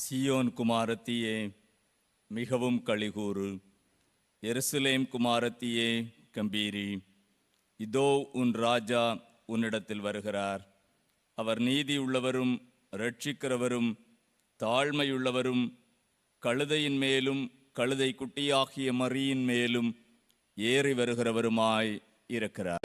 சீயோன் குமாரத்தியே மிகவும் களிகூறு, எருசலேம் குமாரத்தியே கம்பீரி. இதோ உன் ராஜா உன்னிடத்தில் வருகிறார். அவர் நீதியுள்ளவரும் இரட்சிக்கிறவரும் தாழ்மையுள்ளவரும் கழுதையின் மேலும் கழுதை குட்டியாகிய மரியின் மேலும் ஏறி வருகிறவருமாய் இருக்கிறார்.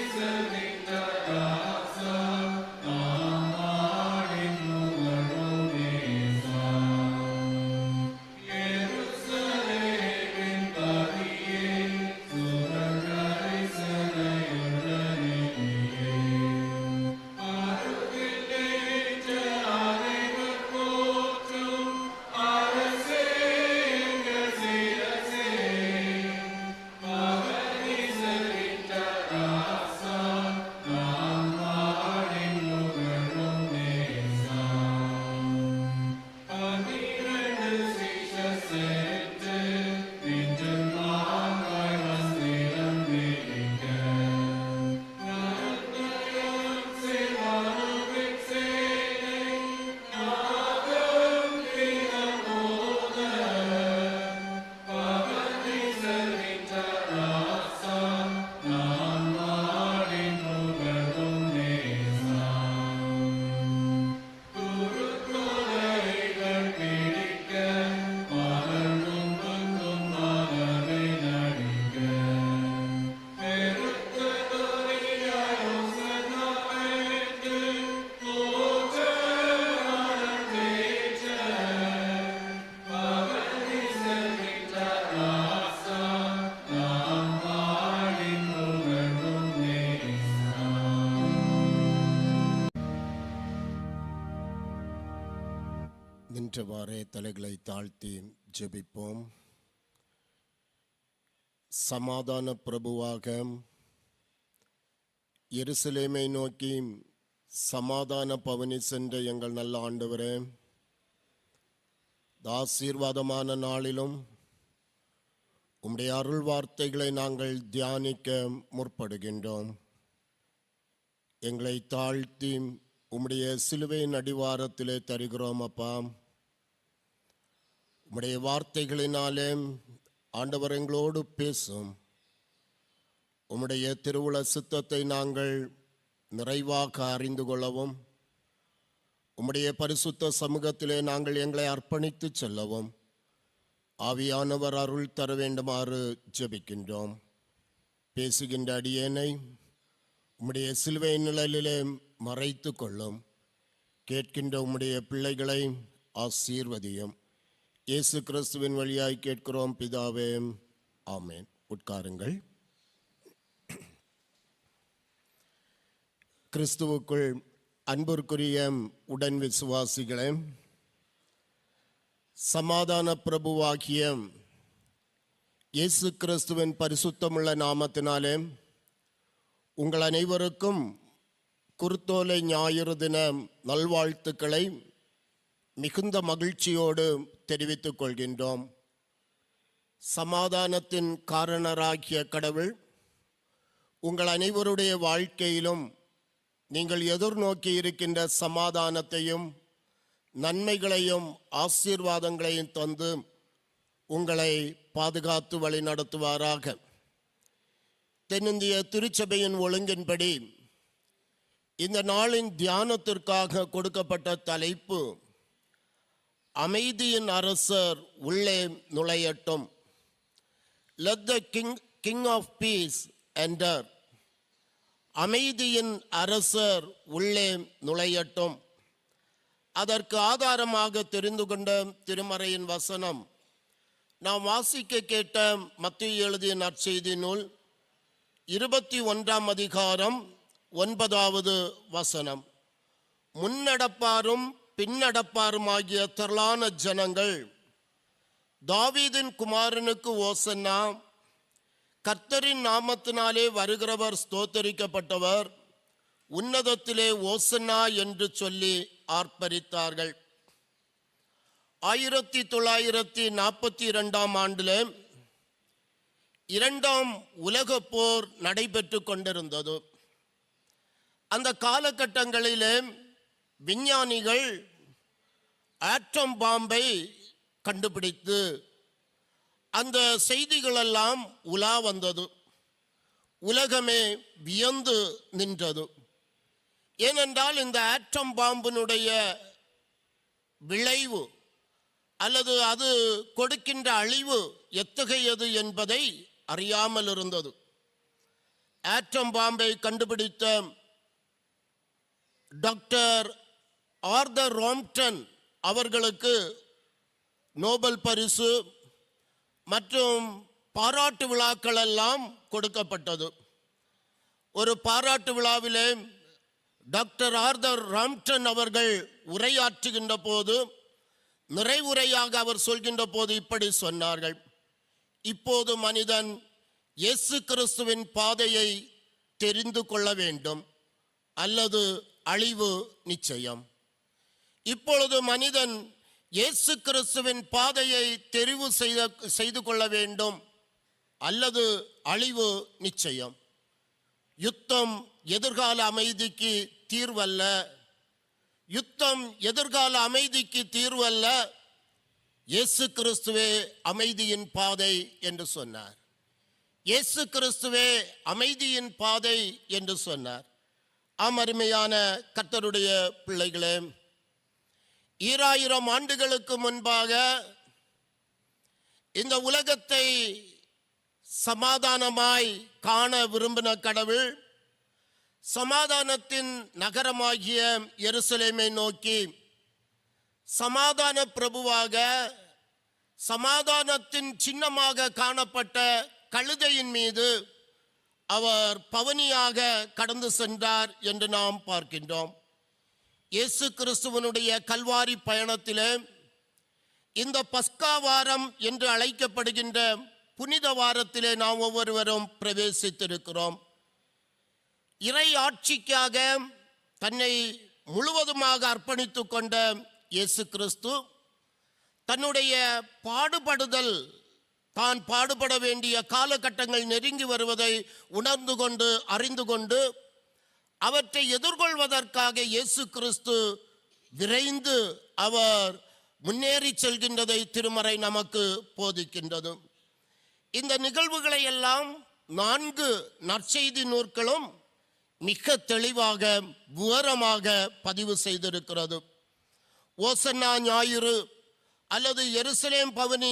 நின்றவாறே தலைகளை தாழ்த்தி ஜெபிப்போம். சமாதான பிரபுவாக எருசலேமை நோக்கி சமாதான பவனி சென்ற எங்கள் நல்ல ஆண்டவரே, ஆசீர்வாதமான நாளிலும் உம்முடைய அருள் வார்த்தைகளை நாங்கள் தியானிக்க முற்படுகின்றோம். எங்களை தாழ்த்தி உம்முடைய சிலுவையின் அடிவாரத்திலே தருகிறோம் அப்பா. உம்முடைய வார்த்தைகளினாலே ஆண்டவர் எங்களோடு பேசும். உம்முடைய திருவுள சித்தத்தை நாங்கள் நிறைவாக அறிந்து கொள்ளவும், உம்முடைய பரிசுத்த சமூகத்திலே நாங்கள் எங்களை அர்ப்பணித்து செல்லவும் ஆவியானவர் அருள் தர வேண்டுமாறு ஜெபிக்கின்றோம். பேசுகின்ற அடியேனை உம்முடைய சிலுவை நிழலிலே மறைத்து கொள்ளும். கேட்கின்ற உம்முடைய பிள்ளைகளை ஆசீர்வதியும். இயேசு கிறிஸ்துவின் வழியாய் கேட்கிறோம் பிதாவே, ஆமேன். உட்காருங்கள். கிறிஸ்துவுக்குள் அன்பிற்குரிய உடன் விசுவாசிகளே, சமாதான பிரபுவாகிய இயேசு கிறிஸ்துவின் பரிசுத்தமுள்ள நாமத்தினாலே உங்கள் அனைவருக்கும் குருத்தோலை ஞாயிறு தின நல்வாழ்த்துக்களை மிகுந்த மகிழ்ச்சியோடு தெரிவித்துக் கொள்கின்றோம். சமாதானத்தின் காரணராகிய கடவுள் உங்கள் அனைவருடைய வாழ்க்கையிலும் நீங்கள் எதிர்நோக்கி இருக்கின்ற சமாதானத்தையும் நன்மைகளையும் ஆசீர்வாதங்களையும் தந்து உங்களை பாதுகாத்து வழி நடத்துவாராக. தென்னிந்திய திருச்சபையின் ஒழுங்கின்படி இந்த நாளின் தியானத்திற்காக கொடுக்கப்பட்ட தலைப்பு அமைதியின் அரசர் உள்ளே நுழையட்டும். Let the king of peace enter. அமைதியின் அரசர் உள்ளே நுழையட்டும். அதற்கு ஆதாரமாக தெரிந்து கொண்ட திருமறையின் வசனம் நாம் வாசிக்க கேட்ட மத்தேயு எழுதிய நற்செய்தி நூல் 21ஆம் அதிகாரம் 9வது வசனம். முன்னடப்பாரும் பின்னடப்பாருமாகிய திரளான ஜனங்கள் தாவீதின் குமாரனுக்கு ஓசன்னா, கர்த்தரின் நாமத்தினாலே வருகிறவர் ஸ்தோத்தரிக்கப்பட்டவர், உன்னதத்திலே ஓசன்னா என்று சொல்லி ஆர்ப்பரித்தார்கள். 1942ஆம் ஆண்டில் 2ஆம் உலகப் போர் நடைபெற்று கொண்டிருந்தது. அந்த காலகட்டங்களிலே விஞ்ஞானிகள் ஆட்டம் பாம்பை கண்டுபிடித்து அந்த செய்திகளெல்லாம் உலா வந்தது. உலகமே வியந்து நின்றது. ஏனென்றால் இந்த ஆட்டம் பாம்பினுடைய விளைவு அல்லது அது கொடுக்கின்ற அழிவு எத்தகையது என்பதை அறியாமல் இருந்தது. ஆட்டம் பாம்பை கண்டுபிடித்த டாக்டர் ஆர்தர் ராம்ப்டன் அவர்களுக்கு நோபல் பரிசு மற்றும் பாராட்டு விழாக்கள் எல்லாம் கொடுக்கப்பட்டது. ஒரு பாராட்டு விழாவிலே டாக்டர் ஆர்தர் ராம்ப்டன் அவர்கள் உரையாற்றுகின்ற போது, நிறைவுரையாக அவர் சொல்கின்ற போது இப்படி சொன்னார்கள்: இப்போது மனிதன் இயேசு கிறிஸ்துவின் பாதையை தெரிந்து கொள்ள வேண்டும், அல்லது அழிவு நிச்சயம். இப்பொழுது மனிதன் இயேசு கிறிஸ்துவின் பாதையை தெரிவு செய்து கொள்ள வேண்டும், அல்லது அழிவு நிச்சயம். யுத்தம் எதிர்கால அமைதிக்கு தீர்வல்ல. யுத்தம் எதிர்கால அமைதிக்கு தீர்வல்ல. இயேசு கிறிஸ்துவே அமைதியின் பாதை என்று சொன்னார். இயேசு கிறிஸ்துவே அமைதியின் பாதை என்று சொன்னார். அருமையான கர்த்தருடைய பிள்ளைகளே, 2000 ஆண்டுகளுக்கு முன்பாக இந்த உலகத்தை சமாதானமாய் காண விரும்பின கடவுள் சமாதானத்தின் நகரமாகிய எருசலேமை நோக்கி சமாதான பிரபுவாக, சமாதானத்தின் சின்னமாக காணப்பட்ட கழுதையின் மீது அவர் பவனியாக கடந்து சென்றார் என்று நாம் பார்க்கின்றோம். இயேசு கிறிஸ்துவனுடைய கல்வாரி பயணத்திலே இந்த பஸ்கா வாரம் என்று அழைக்கப்படுகின்ற புனித வாரத்திலே நாம் ஒவ்வொருவரும் பிரவேசித்திருக்கிறோம். இறை ஆட்சிக்காக தன்னை முழுவதுமாக அர்ப்பணித்து கொண்ட இயேசு கிறிஸ்து தன்னுடைய பாடுபடுதல், தான் பாடுபட வேண்டிய காலகட்டங்கள் நெருங்கி வருவதை உணர்ந்து கொண்டு, அறிந்து கொண்டு, அவற்றை எதிர்கொள்வதற்காக இயேசு கிறிஸ்து விரைந்து அவர் முன்னேறி செல்கின்றதை திருமறை நமக்கு போதிக்கின்றது. இந்த நிகழ்வுகளை எல்லாம் 4 நற்செய்தி நூற்களும் மிக தெளிவாக, விவரமாக பதிவு செய்திருக்கிறது. ஓசன்னா ஞாயிறு அல்லது எருசலேம் பவனி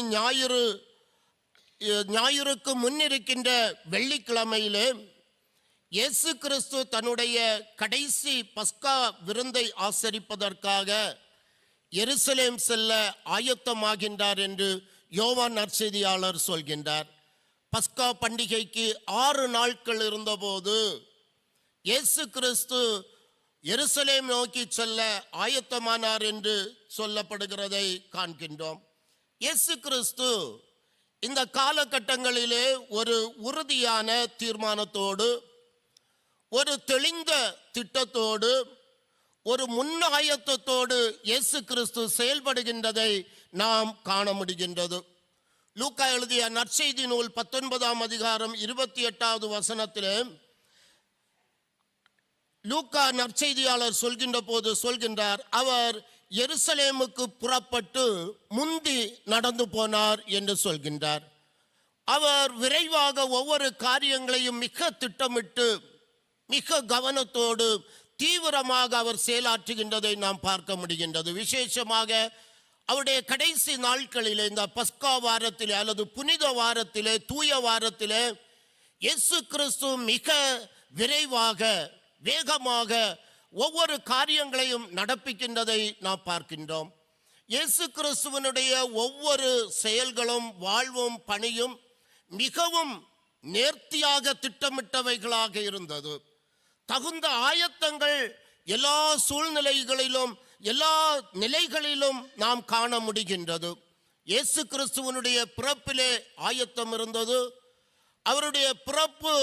ஞாயிறுக்கு முன்னிருக்கின்ற வெள்ளிக்கிழமையிலே இயேசு கிறிஸ்து தன்னுடைய கடைசி பஸ்கா விருந்தை ஆசரிப்பதற்காக எருசலேம் செல்ல ஆயத்தமாகின்றார் என்று யோவான் நற்செய்தியாளர் சொல்கின்றார். பஸ்கா பண்டிகைக்கு 6 நாட்கள் இருந்தபோது இயேசு கிறிஸ்து எருசலேம் நோக்கி செல்ல ஆயத்தமானார் என்று சொல்லப்படுகிறதை காண்கின்றோம். இயேசு கிறிஸ்து இந்த காலகட்டங்களிலே ஒரு உறுதியான தீர்மானத்தோடு, ஒரு தெளிந்த திட்டத்தோடு, ஒரு முன்னாயத்தத்தோடு இயேசு கிறிஸ்து செயல்படுகின்றதை நாம் காண முடிகின்றது. லூக்கா எழுதிய நற்செய்தி நூல் 19ஆம் அதிகாரம் 28வது வசனத்திலே லூக்கா நற்செய்தியாளர் சொல்கின்ற போது சொல்கின்றார், அவர் எருசலேமுக்கு புறப்பட்டு முந்தி நடந்து போனார் என்று சொல்கின்றார். அவர் விரைவாக ஒவ்வொரு காரியங்களையும் மிக திட்டமிட்டு, மிக கவனத்தோடு, தீவிரமாக அவர் செயலாற்றுகின்றதை நாம் பார்க்க முடிகின்றது. விசேஷமாக அவருடைய கடைசி நாட்களிலே, இந்த பஸ்கா வாரத்திலே அல்லது புனித வாரத்திலே, தூய வாரத்திலே இயேசு கிறிஸ்து மிக விரைவாக, வேகமாக ஒவ்வொரு காரியங்களையும் நடப்பிக்கின்றதை நாம் பார்க்கின்றோம். இயேசு கிறிஸ்துவனுடைய ஒவ்வொரு செயல்களும், வாழ்வும், பணியும் மிகவும் நேர்த்தியாக திட்டமிட்டவைகளாக இருந்தது. தகுந்த ஆயத்தங்கள் எல்லா சூழ்நிலைகளிலும், எல்லா நிலைகளிலும் நாம் காண முடிகின்றது. இயேசு கிறிஸ்துவனுடைய பிறப்பிலே ஆயத்தம் இருந்தது. அவருடைய பிறப்பு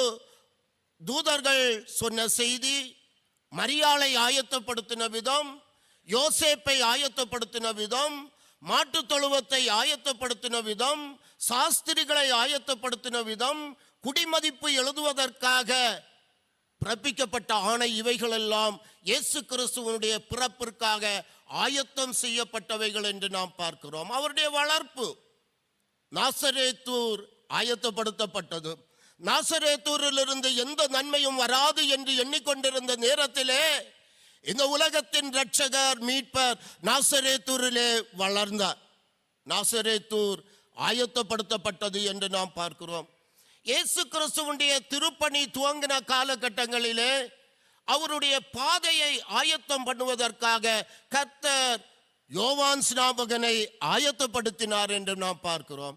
தூதர்கள் சொன்ன செய்தி, மரியாளை ஆயத்தப்படுத்தின விதம், யோசேப்பை ஆயத்தப்படுத்தின விதம், மாட்டு தொழுவத்தை ஆயத்தப்படுத்தின விதம், சாஸ்திரிகளை ஆயத்தப்படுத்தின விதம், குடிமதிப்பு எழுதுவதற்காக பிறப்பிக்கப்பட்ட ஆணை இவைகளெல்லாம் இயேசு கிறிஸ்துவனுடைய பிறப்பிற்காக ஆயத்தம் செய்யப்பட்டவைகள் என்று நாம் பார்க்கிறோம். அவருடைய வளர்ப்பு நாசரேத்தூர் ஆயத்தப்படுத்தப்பட்டது. நாசரேத்தூரிலிருந்து எந்த நன்மையும் வராது என்று எண்ணிக்கொண்டிருந்த நேரத்திலே இந்த உலகத்தின் இரட்சகர் மீட்பர் நாசரேத்தூரிலே வளர்ந்தார். நாசரேத்தூர் ஆயத்தப்படுத்தப்பட்டது என்று நாம் பார்க்கிறோம். இயேசு கிறிஸ்துவுடைய திருப்பணி துவங்கின காலகட்டங்களிலே அவருடைய பாதையை ஆயத்தம் பண்ணுவதற்காக கர்த்தர் யோவான் ஸ்நாபகனை ஆயத்தப்படுத்தினார் என்று நாம் பார்க்கிறோம்.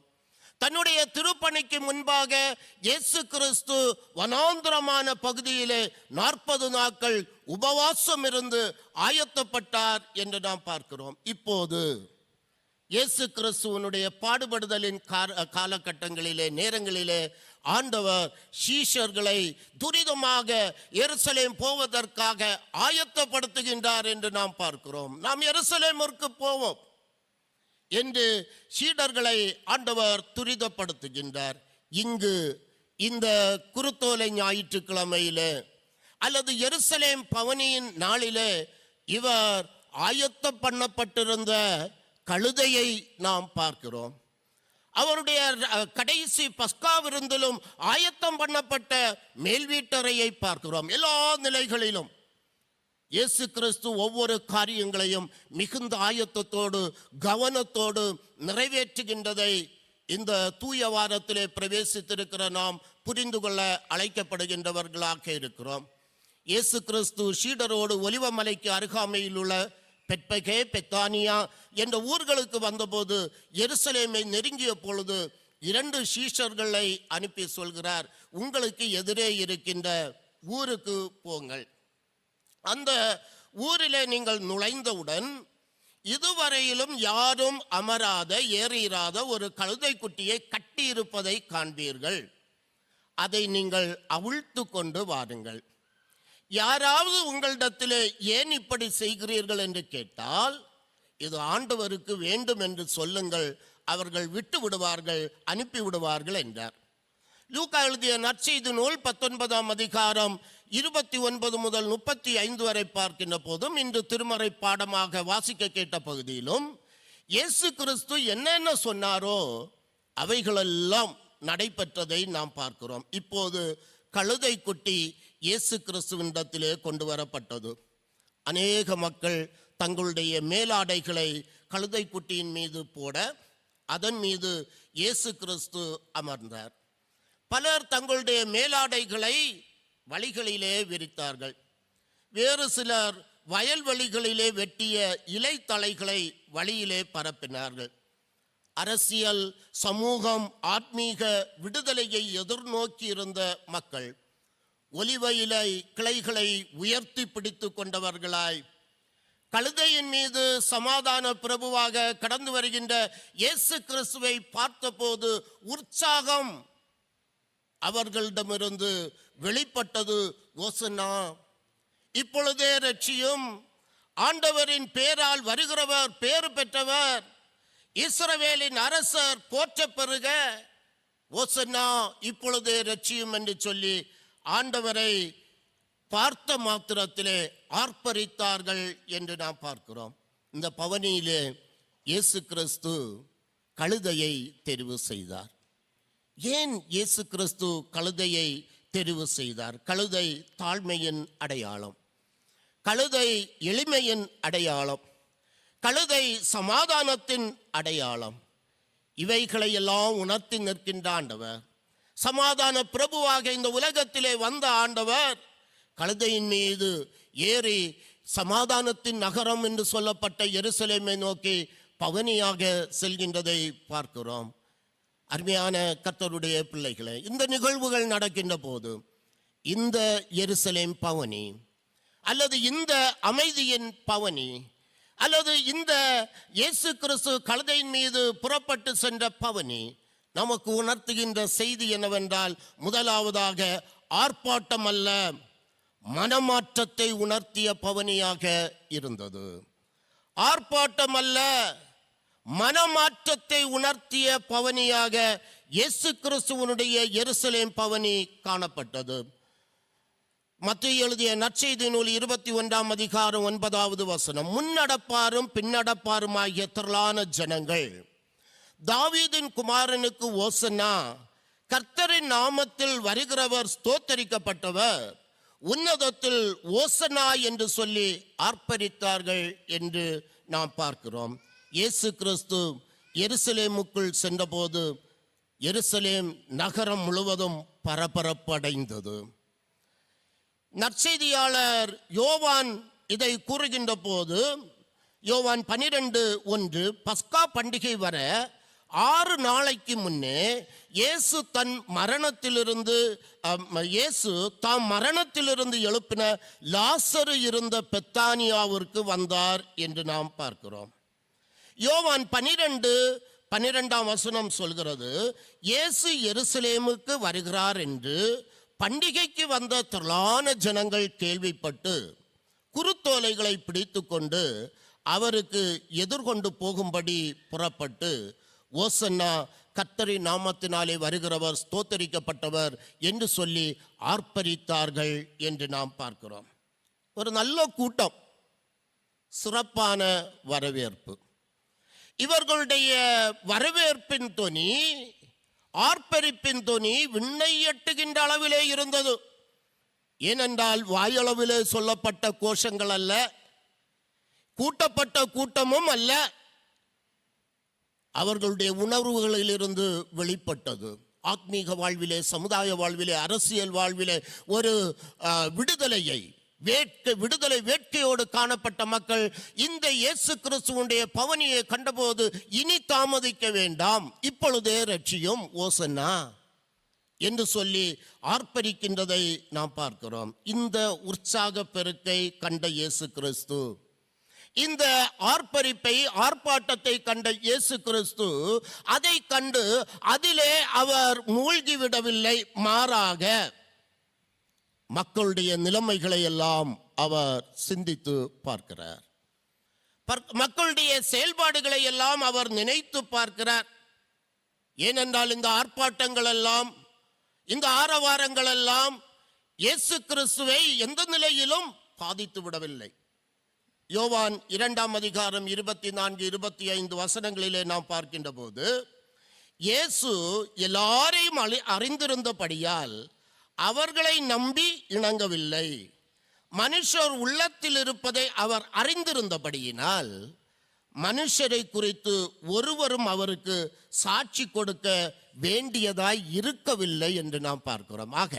தன்னுடைய திருப்பணிக்கு முன்பாக இயேசு கிறிஸ்து வனாந்திரமான பகுதியிலே 40 நாட்கள் உபவாசம் இருந்து ஆயத்தப்பட்டார் என்று நாம் பார்க்கிறோம். இப்போது இயேசு கிறிஸ்துவனுடைய பாடுபடுதலின் காலகட்டங்களிலே நேரங்களிலே ஆண்டவர் சீஷர்களை துரிதமாக எருசலேம் போவதற்காக ஆயத்தப்படுத்துகின்றார் என்று நாம் பார்க்கிறோம். நாம் எருசலேமிற்கு போவோம் என்று சீடர்களை ஆண்டவர் துரிதப்படுத்துகின்றார். இங்கு இந்த குருத்தோலை ஞாயிற்றுக்கிழமையிலே அல்லது எருசலேம் பவனியின் நாளிலே இவர் ஆயத்தம் பண்ணப்பட்டிருந்த கழுதையை நாம் பார்க்கிறோம். அவருடைய கடைசி பஸ்கா விருந்திலும் ஆயத்தம் பண்ணப்பட்ட மேல் வீட்டறையை பார்க்கிறோம். எல்லா நிலைகளிலும் இயேசு கிறிஸ்து ஒவ்வொரு காரியங்களையும் மிகுந்த ஆயத்தத்தோடு கவனத்தோடு நிறைவேற்றுகின்றதை இந்த தூய வாரத்திலே பிரவேசித்திருக்கிற நாம் புரிந்து கொள்ள அழைக்கப்படுகின்றவர்களாக இருக்கிறோம். இயேசு கிறிஸ்து சீடரோடு ஒலிவமலைக்கு அருகாமையில் உள்ள பெத்பகே பெத்தானியா என்ற ஊர்களுக்கு வந்தபோது எருசலேமை நெருங்கிய பொழுது 2 சீஷர்களை அனுப்பி சொல்கிறார், உங்களுக்கு எதிரே இருக்கின்ற ஊருக்கு போங்கள். அந்த ஊரிலே நீங்கள் நுழைந்தவுடன் இதுவரையிலும் யாரும் அமராத ஏறிராத ஒரு கழுதை குட்டியை கட்டியிருப்பதை காண்பீர்கள். அதை நீங்கள் அவிழ்த்து கொண்டு வாருங்கள். யாராவது உங்களிடத்திலே ஏன் இப்படி செய்கிறீர்கள் என்று கேட்டால் இது ஆண்டவருக்கு வேண்டும் என்று சொல்லுங்கள், அவர்கள் விட்டு விடுவார்கள், அனுப்பி விடுவார்கள் என்றார். லூக்கா எழுதிய நற்செய்தி நூல் 19ஆம் அதிகாரம் 29 முதல் 35 வரை பார்க்கின்ற போதும் இன்று திருமறை பாடமாக வாசிக்க கேட்ட பகுதியிலும் இயேசு கிறிஸ்து என்னென்ன சொன்னாரோ அவைகளெல்லாம் நடைபெற்றதை நாம் பார்க்கிறோம். இப்போது கழுதை குட்டி இயேசு கிறிஸ்துவினிடத்திலே கொண்டு வரப்பட்டது. அநேக மக்கள் தங்களுடைய மேலாடைகளை கழுதை குட்டியின் மீது போட அதன் மீது இயேசு கிறிஸ்து அமர்ந்தார். பலர் தங்களுடைய மேலாடைகளை வழிகளிலே விரித்தார்கள். வேறு சிலர் வயல்வெளிகளிலே வெட்டிய இலை தழைகளை வழியிலே பரப்பினார்கள். அரசியல், சமூகம், ஆத்மீக விடுதலையை எதிர்நோக்கி இருந்த மக்கள் ஒலிவ இலை கிளைகளை உயர்த்தி பிடித்து கொண்டவர்களாய் கழுதையின் மீது சமாதான பிரபுவாக கடந்து வருகின்ற இயேசு கிறிஸ்துவை பார்த்தபோது உற்சாகம் அவர்களிடமிருந்து வெளிப்பட்டது. ஓசன்னா, இப்பொழுதே ரட்சியும், ஆண்டவரின் பேரால் வருகிறவர் பேறு பெற்றவர், இஸ்ரவேலின் அரசர் போற்ற பெறுக, ஓசன்னா இப்பொழுதே ரட்சியும் என்று சொல்லி ஆண்டவரை பார்த்த மாத்திரத்திலே ஆர்ப்பரித்தார்கள் என்று நாம் பார்க்கிறோம். இந்த பவனியிலே இயேசு கிறிஸ்து கழுதையை தெரிவு செய்தார். ஏன் இயேசு கிறிஸ்து கழுதையை தெரிவு செய்தார்? கழுதை தாழ்மையின் அடையாளம், கழுதை எளிமையின் அடையாளம், கழுதை சமாதானத்தின் அடையாளம். இவைகளை எல்லாம் உணர்த்தி நிற்கின்ற ஆண்டவர், சமாதான பிரபுவாக இந்த உலகத்திலே வந்த ஆண்டவர் கழுதையின் மீது ஏறி சமாதானத்தின் நகரம் என்று சொல்லப்பட்ட எருசலேமை நோக்கி பவனியாக செல்கின்றதை பார்க்கிறோம். அருமையான கர்த்தருடைய பிள்ளைகளே, இந்த நிகழ்வுகள் நடக்கின்ற போது இந்த எருசலேம் பவனி அல்லது இந்த அமைதியின் பவனி அல்லது இந்த இயேசு கிறிஸ்து கழுதையின் மீது புறப்பட்டு சென்ற பவனி நமக்கு உணர்த்துகின்ற செய்தி என்னவென்றால், முதலாவதாக ஆர்ப்பாட்டம் அல்ல, மனமாற்றத்தை உணர்த்திய பவனியாக இருந்தது. ஆர்ப்பாட்டம் அல்ல, மனமாற்றத்தை உணர்த்திய பவனியாக இயேசு கிறிஸ்துவனுடைய எருசலேம் பவனி காணப்பட்டது. மத்தேயு எழுதிய நற்செய்தி நூல் 21ஆம் அதிகாரம் 9வது வசனம். முன்னடப்பாரும் பின்னடப்பாருமாகிய திரளான ஜனங்கள், தாவீதின் குமாரனுக்கு ஓசன்னா, கர்த்தரின் நாமத்தில் வருகிறவர் ஸ்தோத்தரிக்கப்பட்டவர், உன்னதத்தில் ஓசன்னா என்று சொல்லி ஆர்ப்பரித்தார்கள் என்று நாம் பார்க்கிறோம். இயேசு கிறிஸ்து எருசலேமுக்குள் சென்றபோது எருசலேம் நகரம் முழுவதும் பரபரப்படைந்தது. நற்செய்தியாளர் யோவான் இதை கூறுகின்ற போது, யோவான் 12:1, பஸ்கா பண்டிகை வர 6 நாளைக்கு முன்னே இயேசு தாம் மரணத்திலிருந்து எழுப்பின லாசரு இருந்த பெத்தானியாவிற்கு வந்தார் என்று நாம் பார்க்கிறோம். யோவான் 12:12ஆம் வசனம் சொல்கிறது, இயேசு எருசலேமுக்கு வருகிறார் என்று பண்டிகைக்கு வந்த திரளான ஜனங்கள் கேள்விப்பட்டு குருத்தோலைகளை பிடித்து கொண்டு அவருக்கு எதிர்கொண்டு போகும்படி புறப்பட்டு, ஓசன்னா, கர்த்தரின் நாமத்தினாலே வருகிறவர் ஸ்தோத்தரிக்கப்பட்டவர் என்று சொல்லி ஆர்ப்பரித்தார்கள் என்று நாம் பார்க்கிறோம். ஒரு நல்ல கூட்டம், சிறப்பான வரவேற்பு. இவர்களுடைய வரவேற்பின் தொனி, ஆர்ப்பரிப்பின் தொனி விண்ணை எட்டுகின்ற அளவிலே இருந்தது. ஏனென்றால் வாயளவிலே சொல்லப்பட்ட கோஷங்கள் அல்ல, கூட்டப்பட்ட கூட்டமும் அல்ல, அவர்களுடைய உணர்வுகளிலிருந்து வெளிப்பட்டது. ஆத்மீக வாழ்விலே, சமுதாய வாழ்விலே, அரசியல் வாழ்விலே ஒரு விடுதலை வேட்கையோடு காணப்பட்ட மக்கள் இந்த இயேசு கிறிஸ்துவுடைய பவனியை கண்டபோது, இனி தாமதிக்க வேண்டாம், இப்பொழுதே ரட்சியும், ஓசன்னா என்று சொல்லி ஆர்ப்பரிக்கின்றதை நாம் பார்க்கிறோம். இந்த உற்சாக பெருக்கை கண்ட இயேசு கிறிஸ்து, இந்த ஆர்ப்பாட்டத்தை கண்ட இயேசு கிறிஸ்து அதை கண்டு அதிலே அவர் மூழ்கிவிடவில்லை, மாறாக மக்களுடைய நிலைமைகளை எல்லாம் அவர் சிந்தித்து பார்க்கிறார். மக்களுடைய செயல்பாடுகளை எல்லாம் அவர் நினைத்து பார்க்கிறார். ஏனென்றால் இந்த ஆர்ப்பாட்டங்கள் எல்லாம், இந்த ஆரவாரங்கள் எல்லாம் இயேசு கிறிஸ்துவை எந்த நிலையிலும் பாதித்து விடவில்லை. யோவான் 2ஆம் அதிகாரம் 24-25 வசனங்களிலே நாம் பார்க்கின்ற போது, இயேசு எல்லாரையும் அறிந்திருந்தபடியால் அவர்களை நம்பி இணங்கவில்லை. மனுஷர் உள்ளத்தில் இருப்பதை அவர் அறிந்திருந்தபடியினால் மனுஷரை குறித்து ஒருவரும் அவருக்கு சாட்சி கொடுக்க வேண்டியதாய் இருக்கவில்லை என்று நாம் பார்க்கிறோம். ஆக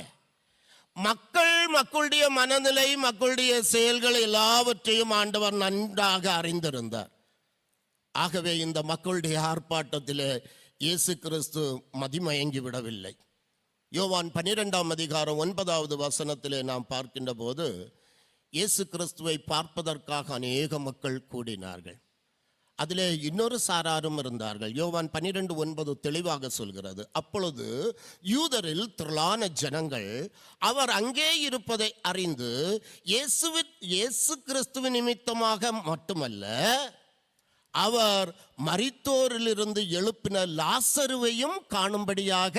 மக்களுடைய மனநிலை, மக்களுடைய செயல்கள் எல்லாவற்றையும் ஆண்டவர் நன்றாக அறிந்திருந்தார். ஆகவே இந்த மக்களுடைய ஆர்ப்பாட்டத்திலே இயேசு கிறிஸ்து மதிமயங்கி விடவில்லை. யோவான் 12ஆம் அதிகாரம் 9வது வசனத்திலே நாம் பார்க்கின்ற போது, இயேசு கிறிஸ்துவை பார்ப்பதற்காக அநேக மக்கள் கூடினார்கள். அதிலே இன்னொரு சாராரும் இருந்தார்கள். யோவான் 12:9 தெளிவாக சொல்கிறது, அப்பொழுது யூதரில் திரளான ஜனங்கள் அவர் அங்கே இருப்பதை அறிந்து இயேசு கிறிஸ்துவின் நிமித்தமாக மட்டுமல்ல, அவர் மரித்தோரிலிருந்து எழுப்பின லாசருவையும் காணும்படியாக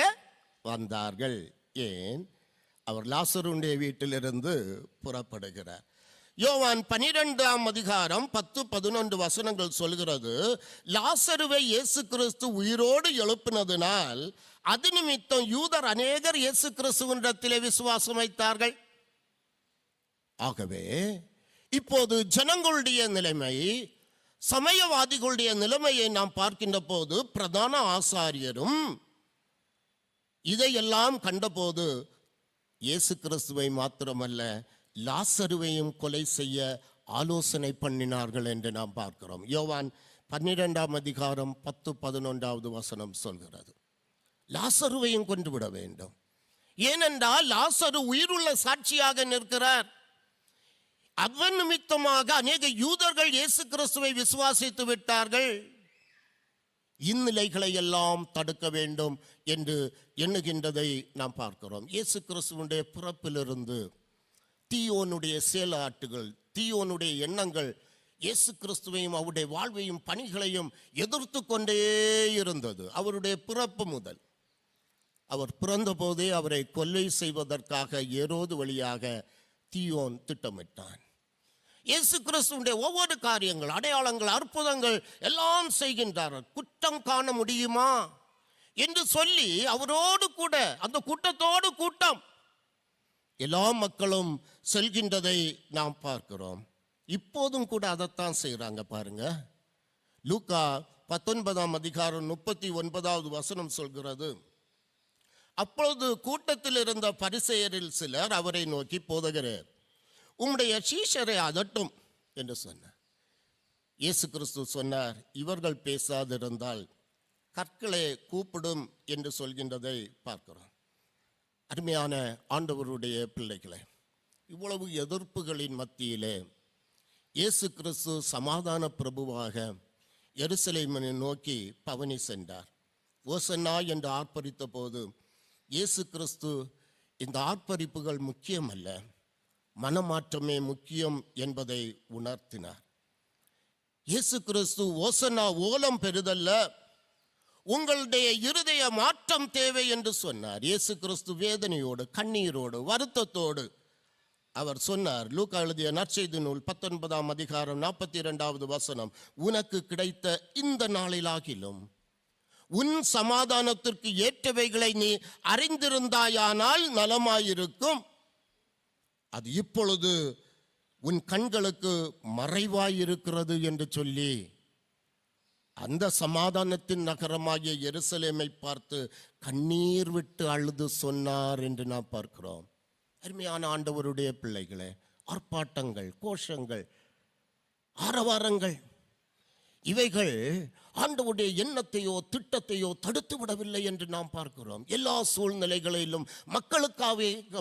வந்தார்கள். ஏன்? அவர் லாசருடைய வீட்டிலிருந்து புறப்படுகிறார். யோவான் 12ஆம் அதிகாரம் 10-11 வசனங்கள் சொல்கிறது, லாசருவை இயேசு கிறிஸ்து உயிரோடு எழுப்பினதினால் அது நிமித்தம் யூதர் அநேகர் இயேசு கிறிஸ்துவினிடத்திலே விசுவாசம் வைத்தார்கள். ஆகவே இப்போது ஜனங்களுடைய நிலைமை, சமயவாதிகளுடைய நிலைமையை நாம் பார்க்கின்ற போது, பிரதான ஆசாரியரும் இதையெல்லாம் கண்டபோது இயேசு கிறிஸ்துவை மாத்திரமல்ல லாசருவையும் கொலை செய்ய ஆலோசனை பண்ணினார்கள் என்று நாம் பார்க்கிறோம். யோவான் 12ஆம் அதிகாரம் 10-11 வசனம் சொல்கிறது, லாசருவையும் கொண்டுவிட வேண்டும். ஏனென்றால் லாசரு உயிருள்ள சாட்சியாக நிற்கிறார். அவன் நிமித்தமாக அநேக யூதர்கள் இயேசு கிறிஸ்துவை விசுவாசித்து விட்டார்கள். இந்நிலைகளை எல்லாம் தடுக்க வேண்டும் என்று எண்ணுகின்றதை நாம் பார்க்கிறோம். இயேசு கிறிஸ்துவனுடைய பிறப்பிலிருந்து தீயோனுடைய செயலாட்டுகள், தீயோனுடைய எண்ணங்கள் இயேசு கிறிஸ்துவையும் அவருடைய வாழ்வையும் பணிகளையும் எதிர்த்து கொண்டே இருந்தது. அவருடைய பிறப்பு முதல், அவர் பிறந்த போதே அவரை கொலை செய்வதற்காக ஏரோது வழியாக தீயோன் திட்டமிட்டான். இயேசு கிறிஸ்துவுடைய ஒவ்வொரு காரியங்கள், அடையாளங்கள், அற்புதங்கள் எல்லாம் செய்கின்றார்கள். குற்றம் காண முடியுமா என்று சொல்லி அவரோடு கூட அந்த கூட்டத்தோடு கூட்டம் எல்லா மக்களும் செல்கின்றதை நாம் பார்க்கிறோம். இப்போதும் கூட அதைத்தான் செய்கிறாங்க பாருங்க. லூக்கா 19ஆம் அதிகாரம் 39வது வசனம் சொல்கிறது, அப்பொழுது கூட்டத்தில் இருந்த பரிசேயரில் சிலர் அவரை நோக்கி, போதகரே, உம்முடைய சீஷரை அதட்டும் என்று சொன்னார். இயேசு கிறிஸ்து சொன்னார், இவர்கள் பேசாதிருந்தால் கற்களை கூப்பிடும் என்று சொல்கின்றதை பார்க்கிறோம். அருமையான ஆண்டவருடைய பிள்ளைகளே, இவ்வளவு எதிர்ப்புகளின் மத்தியிலே இயேசு கிறிஸ்து சமாதான பிரபுவாக எருசலேமை நோக்கி பவனி சென்றார். ஓசன்னா என்று ஆர்ப்பரித்த போது இயேசு கிறிஸ்து இந்த ஆர்ப்பரிப்புகள் முக்கியமல்ல, மனமாற்றமே முக்கியம் என்பதை உணர்த்தினார். இயேசு கிறிஸ்து ஓசன்னா ஓலம் பெறுதல்ல, உங்களுடைய இருதய மாற்றம் தேவை என்று சொன்னார். இயேசு கிறிஸ்து வேதனையோடு, கண்ணீரோடு, வருத்தத்தோடு அவர் சொன்னார். லூக்கா எழுதிய நற்செய்தி நூல் 19ஆம் அதிகாரம் 42வது வசனம், உனக்கு கிடைத்த இந்த நாளிலாகிலும் உன் சமாதானத்திற்கு ஏற்றவைகளை நீ அறிந்திருந்தாயானால் நலமாயிருக்கும், அது இப்பொழுது உன் கண்களுக்கு மறைவாயிருக்கிறது என்று சொல்லி அந்த சமாதானத்தின் நகரமாகிய எருசலேமை பார்த்து கண்ணீர் விட்டு அழுது சொன்னார் என்று நாம் பார்க்கிறோம். அருமையான ஆண்டவருடைய பிள்ளைகளே, ஆர்ப்பாட்டங்கள், கோஷங்கள், ஆரவாரங்கள் இவைகள் ஆண்டவருடைய எண்ணத்தையோ திட்டத்தையோ தடுத்து விடவில்லை என்று நாம் பார்க்கிறோம். எல்லா சூழ்நிலைகளிலும்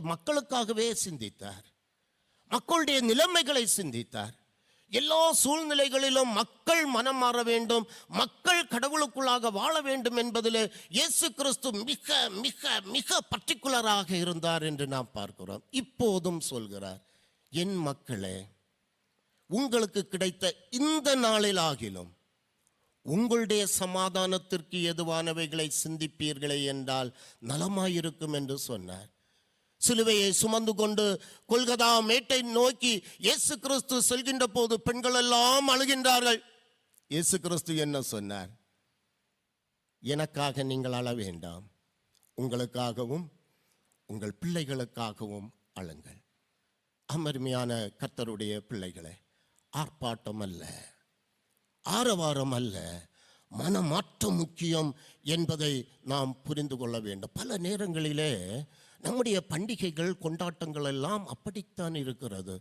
மக்களுக்காகவே சிந்தித்தார். மக்களுடைய நிலைமைகளை சிந்தித்தார். எல்லா சூழ்நிலைகளிலும் மக்கள் மனம் மாற வேண்டும், மக்கள் கடவுளுக்குள்ளாக வாழ வேண்டும் என்பதில் இயேசு கிறிஸ்து மிக மிக மிக பர்டிகுலராக இருந்தார் என்று நாம் பார்க்கிறோம். இப்போதும் சொல்கிறார், என் மக்களே, உங்களுக்கு கிடைத்த இந்த நாளிலாகிலும் உங்களுடைய சமாதானத்திற்கு எதுவானவைகளை சிந்திப்பீர்களே என்றால் நலமாயிருக்கும் என்று சொன்னார். சிலுவையை சுமந்து கொண்டு கொல்கதா மேட்டை நோக்கி இயேசு கிறிஸ்து செல்கின்ற போது பெண்கள் எல்லாம் அழுகின்றார்கள். இயேசு கிறிஸ்து என்ன சொன்னார்? எனக்காக நீங்கள் அழ வேண்டாம், உங்களுக்காகவும் உங்கள் பிள்ளைகளுக்காகவும் அழுங்கள். அமர்மையான கர்த்தருடைய பிள்ளைகளே, ஆர்ப்பாட்டம் அல்ல, ஆரவாரம் அல்ல, மனமாற்றம் முக்கியம் என்பதை நாம் புரிந்து கொள்ள வேண்டும். பல நேரங்களிலே நம்முடைய பண்டிகைகள், கொண்டாட்டங்கள் எல்லாம் அப்படித்தான் இருக்கிறது.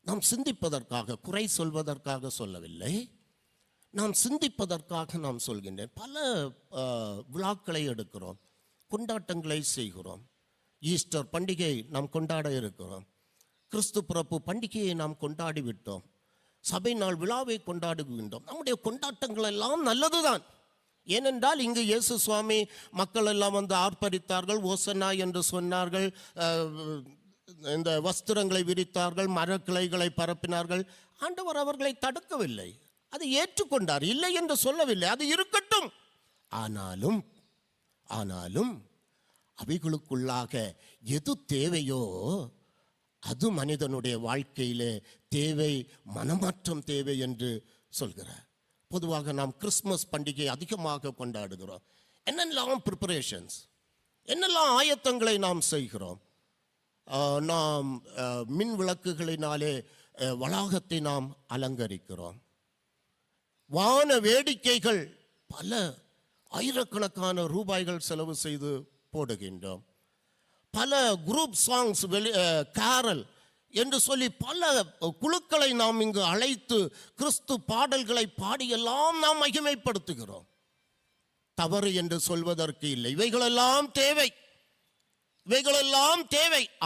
நாம் சிந்திப்பதற்காக, குறை சொல்வதற்காக சொல்லவில்லை, நாம் சிந்திப்பதற்காக நாம் சொல்கின்றேன். பல விழாக்களை எடுக்கிறோம், கொண்டாட்டங்களை செய்கிறோம். ஈஸ்டர் பண்டிகை நாம் கொண்டாட இருக்கிறோம், கிறிஸ்து பிறப்பு பண்டிகையை நாம் கொண்டாடி விட்டோம், சபை நாள் விழாவை கொண்டாடுகின்றோம். நம்முடைய கொண்டாட்டங்கள் எல்லாம் நல்லதுதான். ஏனென்றால் இங்கு இயேசு சுவாமி மக்கள் எல்லாம் வந்து ஆர்ப்பரித்தார்கள், ஓசன்னா என்று சொன்னார்கள், இந்த வஸ்திரங்களை விரித்தார்கள், மரக்கிளைகளை பரப்பினார்கள். ஆண்டவர் அவர்களை தடுக்கவில்லை, அதை ஏற்றுக்கொண்டார், இல்லை என்று சொல்லவில்லை, அது இருக்கட்டும். ஆனாலும் அவைகளுக்குள்ளாக எது தேவையோ அது மனிதனுடைய வாழ்க்கையிலே தேவை, மனமாற்றம் தேவை என்று சொல்கிறார். பொதுவாக நாம் கிறிஸ்மஸ் பண்டிகை அதிகமாக கொண்டாடுகிறோம். என்னெல்லாம் ப்ரிப்பரேஷன்ஸ், என்னெல்லாம் ஆயத்தங்களை நாம் செய்கிறோம். நாம் மின் விளக்குகளினாலே வளாகத்தை நாம் அலங்கரிக்கிறோம். வான வேடிக்கைகள் பல ஆயிரக்கணக்கான ரூபாய்கள் செலவு செய்து போடுகின்றோம். பல குரூப் சாங்ஸ், கேரல் என்று சொல்லி பல குழுக்களை நாம் இங்கு அழைத்து கிறிஸ்து பாடல்களை பாடியெல்லாம் நாம் மகிமைப்படுத்துகிறோம். தவறு என்று சொல்வதற்கு இல்லை, இவைகளெல்லாம் தேவை.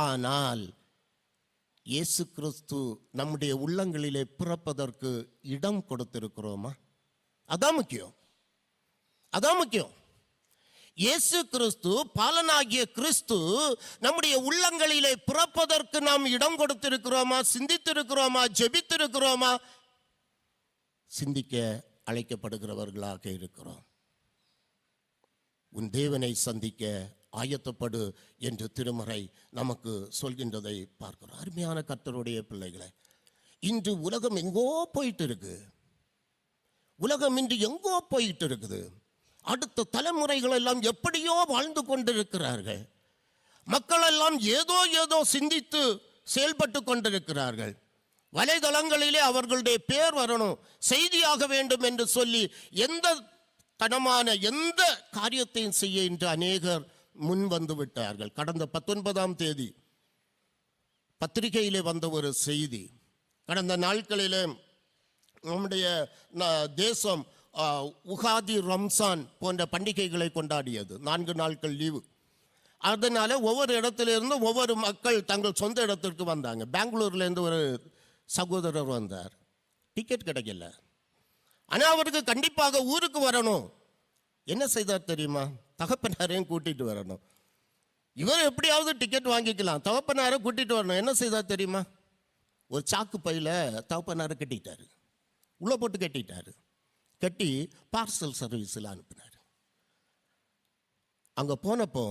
ஆனால் இயேசு கிறிஸ்து நம்முடைய உள்ளங்களிலே பிறப்பதற்கு இடம் கொடுத்திருக்கிறோமா? அதான் முக்கியம். இயேசு கிறிஸ்து, பாலனாகிய கிறிஸ்து நம்முடைய உள்ளங்களிலே பிறப்பதற்கு நாம் இடம் கொடுத்திருக்கிறோமா? சிந்தித்திருக்கிறோமா? ஜெபித்திருக்கிறோமா? சிந்திக்க அழைக்கப்படுகிறவர்களாக இருக்கிறோம். உன் தேவனை சந்திக்க ஆயத்தப்படு என்று திருமறை நமக்கு சொல்கின்றதை பார்க்கிறோம். அருமையான கர்த்தருடைய பிள்ளைகளை, இன்று உலகம் எங்கோ போயிட்டு இருக்கு. உலகம் இன்று எங்கோ போயிட்டு இருக்குது. அடுத்த தலைமுறைகள் எல்லாம் எப்படியோ வாழ்ந்து கொண்டிருக்கிறார்கள். மக்கள் எல்லாம் ஏதோ சிந்தித்து செயல்பட்டு கொண்டிருக்கிறார்கள். வலைதளங்களிலே அவர்களுடைய பேர் வரணும், செய்தியாக வேண்டும் என்று சொல்லி எந்த காரியத்தையும் செய்ய இன்று அநேகர் முன் வந்து விட்டார்கள். கடந்த 19ஆம் தேதி பத்திரிகையிலே வந்த ஒரு செய்தி, கடந்த நாட்களிலே நம்முடைய தேசம் உகாதி, ரம்சான் போன்ற பண்டிகைகளை கொண்டாடியது. 4 நாட்கள் லீவு. அதனால ஒவ்வொரு இடத்திலிருந்து ஒவ்வொரு மக்கள் தங்கள் சொந்த இடத்திற்கு வந்தாங்க. பெங்களூர்லேருந்து ஒரு சகோதரர் வந்தார். டிக்கெட் கிடைக்கல, ஆனால் அவருக்கு கண்டிப்பாக ஊருக்கு வரணும். என்ன செய்தார் தெரியுமா? தகப்பனாரையும் கூட்டிட்டு வரணும். இவர் எப்படியாவது டிக்கெட் வாங்கிக்கலாம், தகப்பனாரை கூட்டிட்டு வரணும். என்ன செய்தார் தெரியுமா? ஒரு சாக்கு பையில தகப்பனாரை கட்டிட்டாரு, உள்ள போட்டு கட்டிட்டாரு. கட்டி பார்சல் சர்வீஸில் அனுப்பினார். அங்கே போனப்போ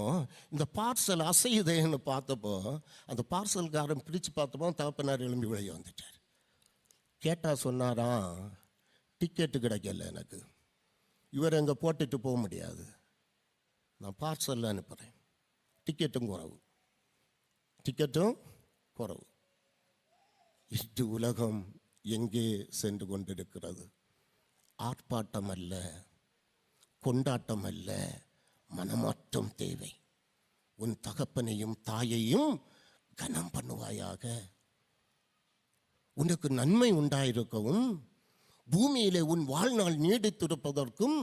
இந்த பார்சல் அசையுதேன்னு பார்த்தப்போ அந்த பார்சல்காரன் பிரித்து பார்த்தப்போ தகப்பனார் எழும்பி வெளியே வந்துட்டார். கேட்டால் சொன்னாராம், டிக்கெட்டு கிடைக்கல எனக்கு, இவர் எங்கே போட்டுட்டு போக முடியாது, நான் பார்சலில் அனுப்புகிறேன், டிக்கெட்டும் குறவு. இன்று உலகம் எங்கே சென்று கொண்டிருக்கிறது? ஆர்ப்பாட்டம் அல்ல, கொண்டாட்டம் அல்ல, மனமாற்றம் தேவை. உன் தகப்பனையும் தாயையும் கனம் பண்ணுவாயாக. உனக்கு நன்மை உண்டாயிருக்கவும் பூமியிலே உன் வாழ்நாள் நீடித்திருப்பதற்கும்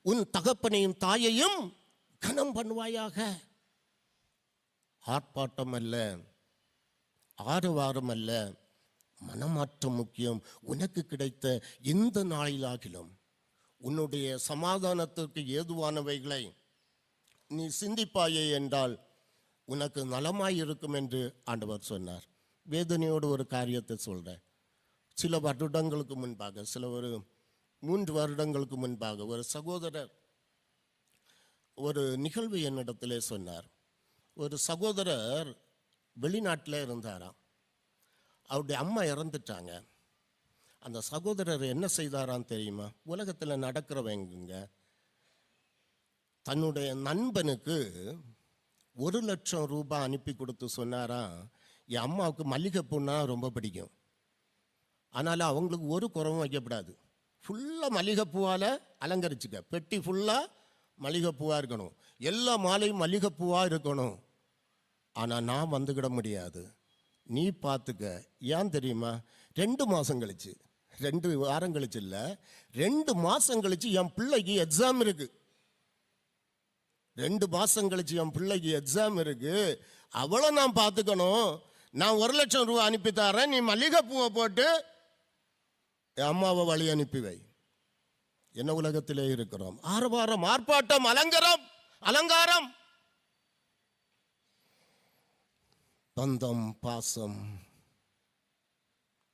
உன் தகப்பனையும் தாயையும் கனம் பண்ணுவாயாக. ஆர்ப்பாட்டம் அல்ல, ஆரவாரம் அல்ல, மனமாற்றம் முக்கியம். உனக்கு கிடைத்த எந்த நாளிலாகிலும் உன்னுடைய சமாதானத்திற்கு ஏதுவானவைகளை நீ சிந்திப்பாயே என்றால் உனக்கு நலமாயிருக்கும் என்று ஆண்டவர் சொன்னார். வேதனையோடு ஒரு காரியத்தை சொல்கிறேன். சில வருடங்களுக்கு முன்பாக, ஒரு 3 வருடங்களுக்கு முன்பாக ஒரு சகோதரர் ஒரு நிகழ்வு என்னிடத்திலே சொன்னார். ஒரு சகோதரர் வெளிநாட்டில் இருந்தாராம். அவருடைய அம்மா இறந்துட்டாங்க. அந்த சகோதரர் என்ன செய்தாராம் தெரியுமா? உலகத்தில் நடக்கிறவங்க தன்னுடைய நண்பனுக்கு 1,00,000 ரூபாய் அனுப்பி கொடுத்து சொன்னாராம், என் அம்மாவுக்கு மல்லிகைப்பூன்னா ரொம்ப பிடிக்கும், அதனால் அவங்களுக்கு ஒரு குறவும் வைக்கப்படாது, ஃபுல்லாக மல்லிகைப்பூவால் அலங்கரிச்சுக்க, பெட்டி ஃபுல்லாக மல்லிகைப்பூவாக இருக்கணும், எல்லா மாலையும் மல்லிகைப்பூவாக இருக்கணும், ஆனால் நான் வந்துக்கிட முடியாது, நீ பார்த்துக்க. ஏன் தெரியுமா? 2 மாதம் கழிச்சு, 2 வாரம் கழிச்சு இல்லை, 2 மாதம் கழிச்சு என் பிள்ளைக்கு எக்ஸாம் இருக்கு. 2 மாதம் கழிச்சு என் பிள்ளைக்கு எக்ஸாம் இருக்கு, அவளை நான் பார்த்துக்கணும். நான் 1,00,000 ரூபாய் அனுப்பி தரேன், நீ மல்லிகைப்பூவை போட்டு என் அம்மாவை வழி அனுப்பி வை. என்ன உலகத்திலே இருக்கிறோம்? ஆரவாரம், ஆர்ப்பாட்டம், அலங்காரம், பந்தம், பாசம்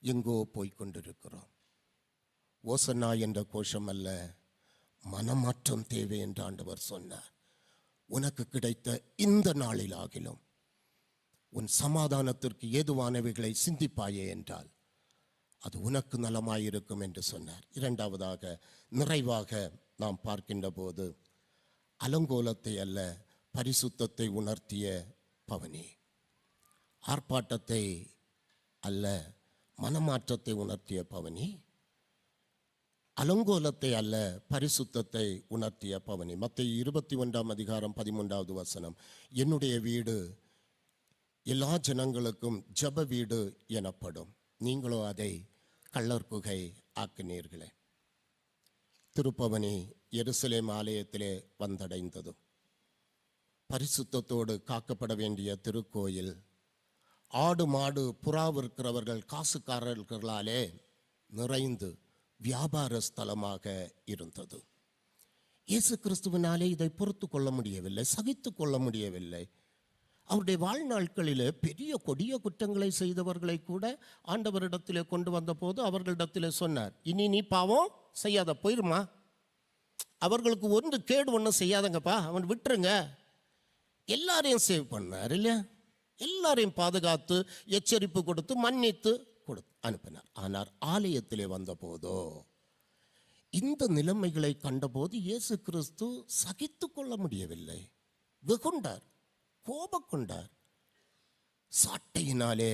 எங்கோ போய்கொண்டிருக்கிறோம். ஓசன்னா என்ற கோஷம் அல்ல, மனமாற்றம் தேவை என்று ஆண்டவர் சொன்னார். உனக்கு கிடைத்த இந்த நாளிலாகிலும் உன் சமாதானத்திற்கு ஏதுவானவைகளை சிந்திப்பாயே என்றால் அது உனக்கு நலமாயிருக்கும் என்று சொன்னார். 2வதாக, நிறைவாக நாம் பார்க்கின்ற போது அலங்கோலத்தை அல்ல, பரிசுத்தத்தை உணர்த்திய பவனி. ஆர்ப்பாட்டத்தை அல்ல, மனமாற்றத்தை உணர்த்திய பவனி. அலங்கோலத்தை அல்ல, பரிசுத்தத்தை உணர்த்திய பவனி. மத்தேயு 21ஆம் அதிகாரம் 13வது வசனம், என்னுடைய வீடு எல்லா ஜனங்களுக்கும் ஜெப வீடு எனப்படும், நீங்களோ அதை கள்ளர் குகை ஆக்கினீர்களே. திருப்பவனி எருசலேம் ஆலயத்திலே வந்தடைந்ததும் பரிசுத்தத்தோடு காக்கப்பட வேண்டிய திருக்கோயில் ஆடு மாடு புறா விற்கிறவர்கள் காசுக்காரர்களாலே நிறைந்து வியாபார ஸ்தலமாக இருந்தது. இயேசு கிறிஸ்துவினாலே இதை பொறுத்து கொள்ள முடியவில்லை, சகித்து கொள்ள முடியவில்லை. அவருடைய வாழ்நாட்களிலே பெரிய கொடிய குற்றங்களை செய்தவர்களை கூட ஆண்டவரிடத்திலே கொண்டு வந்த போது அவர்களிடத்திலே சொன்னார், இனி நீ பாவம் செய்யாத, போயிருமா, அவர்களுக்கு கேடு ஒன்றும் செய்யாதங்கப்பா, அவன் விட்டுருங்க. எல்லாரையும் சேவ் பண்ணார் இல்லையா? எல்லாரையும் பாதுகாத்து எச்சரிப்பு கொடுத்து மன்னித்து அனுப்பினார். ஆனால் ஆலயத்திலே வந்தபோதோ இந்த நிலைமைகளை கண்டபோது இயேசு கிறிஸ்து சகித்து கொள்ள முடியவில்லை. வெகுண்டார், கோபம் கொண்டார், சாட்டையினாலே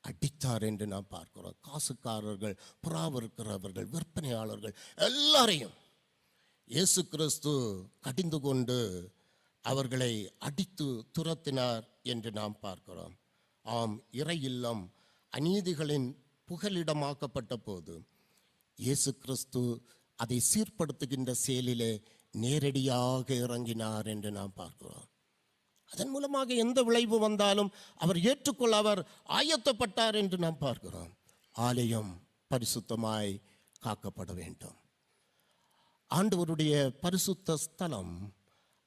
அடித்தார் என்று நாம் பார்க்கிறோம். காசுக்காரர்கள், புறாவிருக்கிறவர்கள், விற்பனையாளர்கள் எல்லாரையும் இயேசு கிறிஸ்து கடிந்து கொண்டு அவர்களை அடித்து துரத்தினார் என்று நாம் பார்க்கிறோம். ஆம், இறை இல்லம் அநீதிகளின் புகலிடமாக்கப்பட்ட போது இயேசு கிறிஸ்து அதை சீர்படுத்துகின்ற செயலிலே நேரடியாக இறங்கினார் என்று நாம் பார்க்கிறோம். அதன் மூலமாக எந்த விளைவு வந்தாலும் அவர் ஏற்றுக்கொள்ள அவர் ஆயத்தப்பட்டார் என்று நாம் பார்க்கிறோம். ஆலயம் பரிசுத்தமாய் காக்கப்பட வேண்டும். ஆண்டவருடைய பரிசுத்த ஸ்தலம்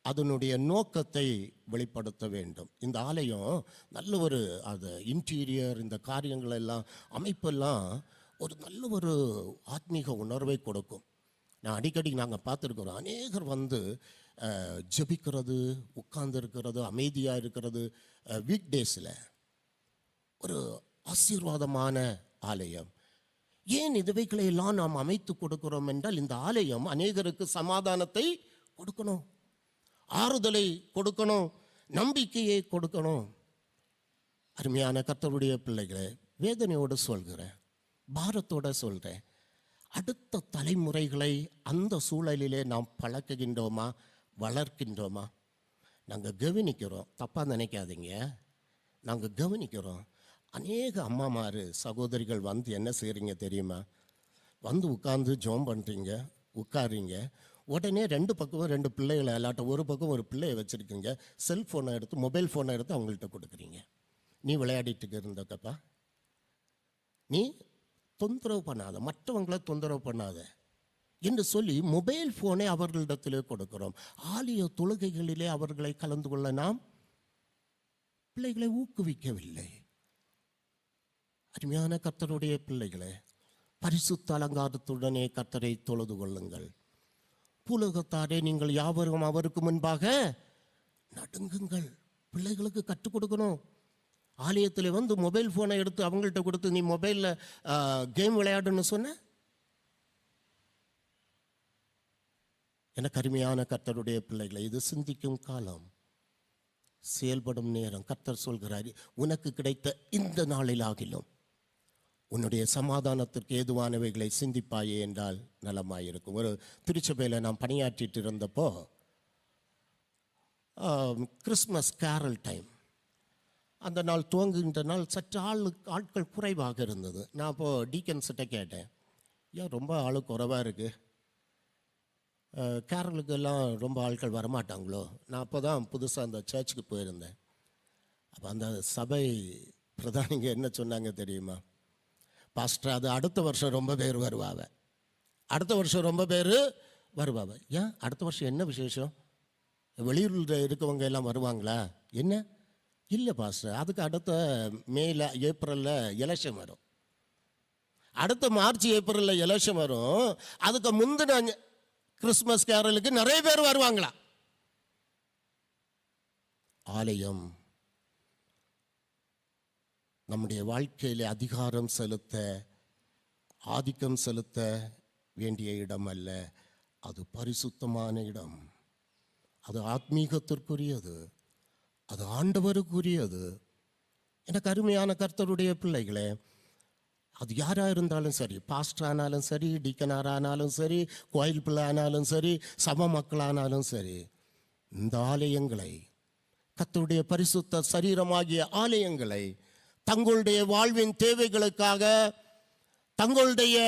அதனுடைய நோக்கத்தை வெளிப்படுத்த வேண்டும். இந்த ஆலயம் நல்ல ஒரு அது இன்டீரியர், இந்த காரியங்கள் எல்லாம் அமைப்பெல்லாம் ஒரு நல்ல ஒரு ஆத்மீக உணர்வை கொடுக்கும். நான் அடிக்கடி நாங்கள் பார்த்துருக்குறோம், அநேகர் வந்து ஜெபிக்கிறது, உட்கார்ந்து இருக்கிறது, அமைதியாக இருக்கிறது வீக் டேஸில் ஒரு ஆசீர்வாதமான ஆலயம். ஏன் இவைகளை எல்லாம் நாம் அமைத்து கொடுக்கிறோம் என்றால், இந்த ஆலயம் அநேகருக்கு சமாதானத்தை கொடுக்கணும், ஆறுதலை கொடுக்கணும், நம்பிக்கையை கொடுக்கணும். அருமையான கர்த்தருடைய பிள்ளைகளை, வேதனையோடு சொல்கிறேன், பாரத்தோடு சொல்கிறேன், அடுத்த தலைமுறைகளை அந்த சூழலிலே நாம் பழக்குகின்றோமா, வளர்க்கின்றோமா? நாங்கள் கவனிக்கிறோம், தப்பாக நினைக்காதீங்க, நாங்கள் கவனிக்கிறோம். அநேக அம்மாமார் சகோதரிகள் வந்து என்ன செய்கிறீங்க தெரியுமா? வந்து உட்காந்து ஜோம் பண்ணுறீங்க, உட்காருங்க, உடனே ரெண்டு பக்கமும் ரெண்டு பிள்ளைகளை இல்லாட்ட ஒரு பக்கம் ஒரு பிள்ளையை வச்சுருக்கீங்க, செல்ஃபோனை எடுத்து மொபைல் ஃபோனை எடுத்து அவங்கள்ட்ட கொடுக்குறீங்க. நீ விளையாடிட்டு இருந்தக்கப்பா, நீ தொந்தரவு பண்ணாத, மற்றவங்களை தொந்தரவு பண்ணாத என்று சொல்லி மொபைல் ஃபோனை அவர்களிடத்திலே கொடுக்கிறோம். ஆலய தொழுகைகளிலே அவர்களை கலந்து கொள்ள நாம் பிள்ளைகளை ஊக்குவிக்கவில்லை. அருமையான கர்த்தருடைய பிள்ளைகளே, பரிசுத்த அலங்காரத்துடனே கர்த்தரை தொழுது கொள்ளுங்கள். பூலோகத்தாரே, நீங்கள் யாவரும் அவருக்கு முன்பாக நடுங்குங்கள். பிள்ளைகளுக்கு கற்றுக் கொடுக்கணும். ஆலயத்தில் வந்து மொபைல் ஃபோனை எடுத்து அவங்கள்ட்ட கொடுத்து நீ மொபைலில் கேம் விளையாடுன்னு சொன்ன. எனக்கு அருமையான கர்த்தருடைய பிள்ளைகளை, இது சிந்திக்கும் காலம், செயல்படும் நேரம். கர்த்தர் சொல்கிறார், உனக்கு கிடைத்த இந்த நாளில் ஆகிலும் உன்னுடைய சமாதானத்திற்கு ஏதுவானவைகளை சிந்திப்பாயே என்றால் நலமாயிருக்கும். ஒரு திருச்சபையில் நான் பணியாற்றிட்டு இருந்தப்போ கிறிஸ்மஸ் கேரல் டைம், அந்த நாள் துவங்குகின்ற நாள் சற்று ஆட்கள் குறைவாக இருந்தது. நான் அப்போது டீக்கன்ஸ்கிட்ட கேட்டேன், ஏன் ரொம்ப ஆளு குறைவாக இருக்குது, கேரளுக்கெல்லாம் ரொம்ப ஆட்கள் வரமாட்டாங்களோ? நான் அப்போ தான் புதுசாக அந்த சர்ச்சுக்கு போயிருந்தேன். அப்போ அந்த சபை பிரதானிங்க என்ன சொன்னாங்க தெரியுமா? பாஸ்டர், அது அடுத்த வருஷம் ரொம்ப பேர் வருவாங்க, அடுத்த வருஷம் ரொம்ப பேர் வருவாங்க. ஏன் அடுத்த வருஷம் என்ன விசேஷம்? வெளியூரில் இருக்கவங்க எல்லாம் வருவாங்களா? என்ன இல்லை பாஸ்டர், அதுக்கு அடுத்த மேல ஏப்ரலில் எலெக்ஷன் வரும், அடுத்த மார்ச் ஏப்ரலில் எலெக்ஷன் வரும், அதுக்கு முந்தின கிறிஸ்மஸ் கேரலுக்கு நிறைய பேர் வருவாங்களா? ஆலயம் நம்முடைய வாழ்க்கையில் அதிகாரம் செலுத்த, ஆதிக்கம் செலுத்த வேண்டிய இடம் அல்ல. அது பரிசுத்தமான இடம், அது ஆத்மீகத்திற்குரியது, அது ஆண்டவருக்குரியது. எனக்கு அருமையான கர்த்தருடைய பிள்ளைகளே, அது யாராக இருந்தாலும் சரி, பாஸ்டர் ஆனாலும் சரி, டீக்கனார் ஆனாலும் சரி, கோயில் பிள்ளை ஆனாலும் சரி, சபை மக்களானாலும் சரி, இந்த ஆலயங்களை, கர்த்தருடைய பரிசுத்த சரீரமாகிய ஆலயங்களை தங்களுடைய வாழ்வின் தேவைகளுக்காக, தங்களுடைய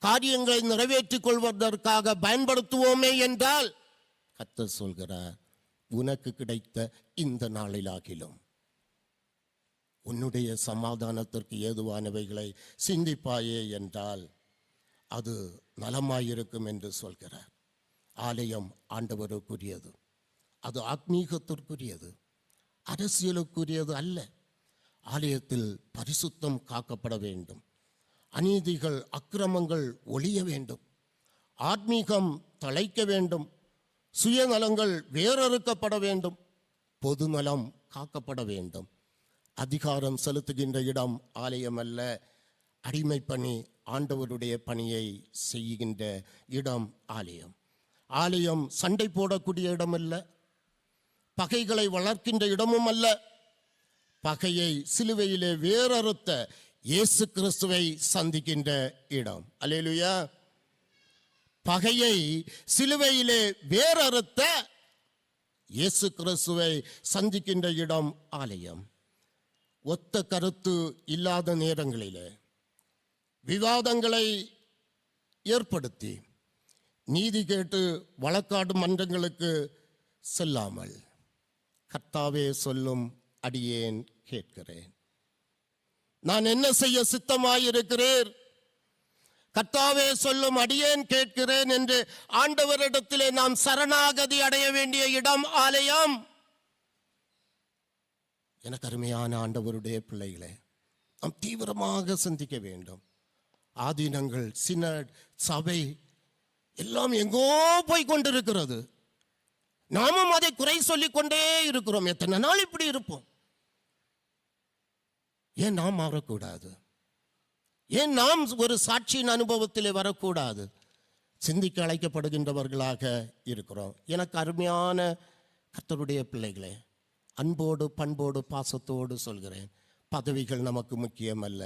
காரியங்களை நிறைவேற்றிக் கொள்வதற்காக பயன்படுத்துவோமே என்றால், கர்த்தர் சொல்கிறார், உனக்கு கிடைத்த இந்த நாளிலாகிலும் உன்னுடைய சமாதானத்திற்கு ஏதுவானவைகளை சிந்திப்பாயே என்றால் அது நலமாயிருக்கும் என்று சொல்கிறார். ஆலயம் ஆண்டவருக்குரியது, அது ஆத்மீகத்திற்குரியது, அரசியலுக்குரியது அல்ல. ஆலயத்தில் பரிசுத்தம் காக்கப்பட வேண்டும், அநீதிகள் அக்கிரமங்கள் ஒழிய வேண்டும், ஆத்மீகம் தழைக்க வேண்டும், சுயநலங்கள் வேறறுக்கப்பட வேண்டும், பொதுநலம் காக்கப்பட வேண்டும். அதிகாரம் செலுத்துகின்ற இடம் ஆலயம் அல்ல. அடிமை பணி, ஆண்டவருடைய பணியை செய்கின்ற இடம் ஆலயம். ஆலயம் சண்டை போடக்கூடிய இடம் அல்ல, பகைகளை வளர்க்கின்ற இடமும் அல்ல. பகையை சிலுவையிலே வேறறுத்த இயேசு கிறிஸ்துவை சந்திக்கின்ற இடம். அல்லேலூயா. பகையை சிலுவையிலே வேறறுத்த இயேசு கிறிஸ்துவை சந்திக்கின்ற இடம் ஆலயம். ஒத்த கருத்து இல்லாத நேரங்களிலே விவாதங்களை ஏற்படுத்தி நீதி கேட்டு வழக்காடும் மன்றங்களுக்கு செல்லாமல், கர்த்தாவே சொல்லும் அடியேன் கேட்கிறேன், நான் என்ன செய்ய சித்தமாயிருக்கிறேன், கர்த்தாவே சொல்லும் அடியேன் கேட்கிறேன் என்று ஆண்டவரிடத்திலே நாம் சரணாகதி அடைய வேண்டிய இடம் ஆலயம். எனக்கு அருமையான ஆண்டவருடைய பிள்ளைகளே, நாம் தீவிரமாக சிந்திக்க வேண்டும். ஆதீனங்கள், சினட், சபை எல்லாம் எங்கோ போய் கொண்டிருக்கிறது. நாமும் அதை குறை சொல்லிக் கொண்டே இருக்கிறோம். எத்தனை நாள் இப்படி இருப்போம்? ஏன் நாம் மாறக்கூடாது? ஏன் நாம் ஒரு சாட்சியின் அனுபவத்திலே வரக்கூடாது? சிந்திக்க அழைக்கப்படுகின்றவர்களாக இருக்கிறோம். எனக்கு அருமையான கர்த்தருடைய பிள்ளைகளே, அன்போடு பண்போடு பாசத்தோடு சொல்கிறேன், பதவிகள் நமக்கு முக்கியம் அல்ல,